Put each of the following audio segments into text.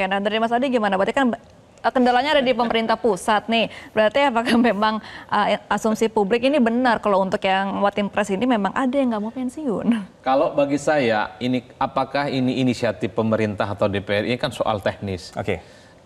Oke, nah dari Mas Adi gimana? Berarti kan kendalanya ada di pemerintah pusat nih. Berarti apakah memang asumsi publik ini benar kalau untuk yang Watim Pres ini memang ada yang nggak mau pensiun? Kalau bagi saya, apakah ini inisiatif pemerintah atau DPR, ini kan soal teknis.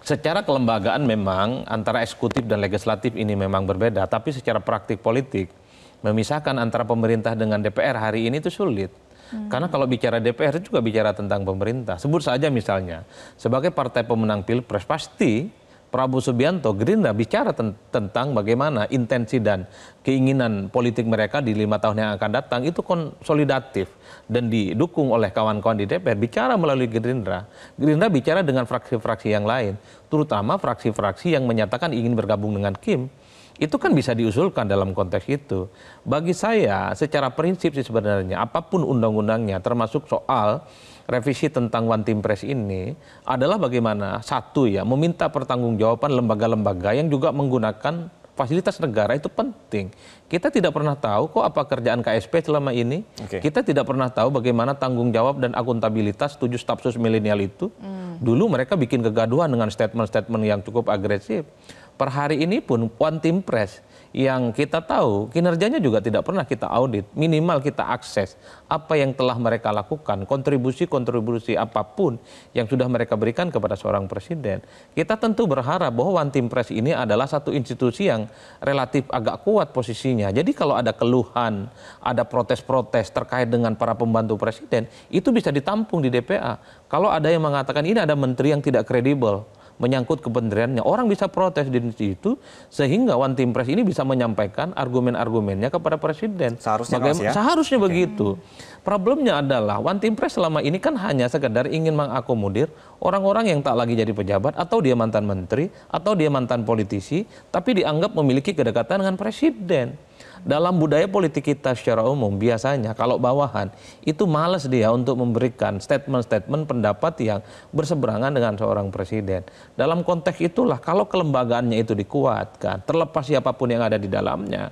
Secara kelembagaan memang antara eksekutif dan legislatif ini memang berbeda, tapi secara praktik politik memisahkan antara pemerintah dengan DPR hari ini itu sulit. Karena kalau bicara DPR itu juga bicara tentang pemerintah. Sebut saja misalnya, sebagai partai pemenang Pilpres pasti Prabowo Subianto, Gerindra bicara tentang bagaimana intensi dan keinginan politik mereka di 5 tahun yang akan datang itu konsolidatif dan didukung oleh kawan-kawan di DPR. Bicara melalui Gerindra, Gerindra bicara dengan fraksi-fraksi yang lain, terutama fraksi-fraksi yang menyatakan ingin bergabung dengan Kim. Itu kan bisa diusulkan dalam konteks itu. Bagi saya secara prinsip sih sebenarnya apapun undang-undangnya termasuk soal revisi tentang One Team Press ini adalah bagaimana satu ya meminta pertanggungjawaban lembaga-lembaga yang juga menggunakan fasilitas negara itu penting. Kita tidak pernah tahu kok apa kerjaan KSP selama ini. Kita tidak pernah tahu bagaimana tanggung jawab dan akuntabilitas 7 stafsus milenial itu. Dulu mereka bikin kegaduhan dengan statement-statement yang cukup agresif. Per hari ini pun One Team Press yang kita tahu kinerjanya juga tidak pernah kita audit, minimal kita akses apa yang telah mereka lakukan, kontribusi-kontribusi apapun yang sudah mereka berikan kepada seorang presiden. Kita tentu berharap bahwa One Team Press ini adalah satu institusi yang relatif agak kuat posisinya. Jadi kalau ada keluhan, ada protes-protes terkait dengan para pembantu presiden, itu bisa ditampung di DPA. Kalau ada yang mengatakan ini ada menteri yang tidak kredibel, menyangkut kementeriannya, orang bisa protes di situ sehingga One Team Press ini bisa menyampaikan argumen-argumennya kepada presiden. Seharusnya begitu. Problemnya adalah One Team Press selama ini kan hanya sekedar ingin mengakomodir orang-orang yang tak lagi jadi pejabat atau dia mantan menteri atau dia mantan politisi tapi dianggap memiliki kedekatan dengan presiden. Dalam budaya politik kita secara umum biasanya kalau bawahan itu malas dia untuk memberikan statement-statement pendapat yang berseberangan dengan seorang presiden. Dalam konteks itulah kalau kelembagaannya itu dikuatkan, terlepas siapapun yang ada di dalamnya,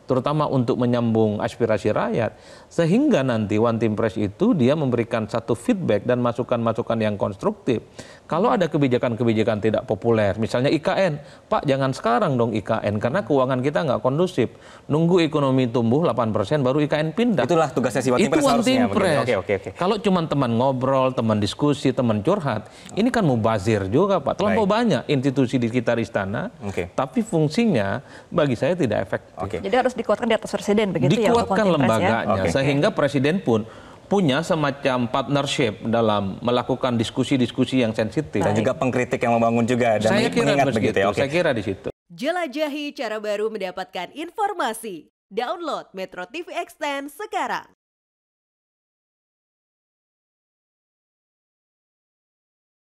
terutama untuk menyambung aspirasi rakyat, sehingga nanti One Team Press itu dia memberikan satu feedback dan masukan-masukan yang konstruktif. Kalau ada kebijakan-kebijakan tidak populer, misalnya IKN, Pak jangan sekarang dong IKN, karena keuangan kita nggak kondusif. Nunggu ekonomi tumbuh 8% baru IKN pindah. Itulah tugasnya si One Team Press harusnya. Kalau cuma teman ngobrol, teman diskusi, teman curhat, ini kan mubazir juga Pak. Terlampau banyak institusi di sekitar istana, tapi fungsinya bagi saya tidak efektif. Jadi harus dikuatkan di atas presiden begitu ya? Dikuatkan lembaganya, sehingga presiden pun punya semacam partnership dalam melakukan diskusi-diskusi yang sensitif. Dan juga pengkritik yang membangun juga dan mengingat begitu ya. Saya kira di situ. Jelajahi cara baru mendapatkan informasi. Download Metro TV Extend sekarang.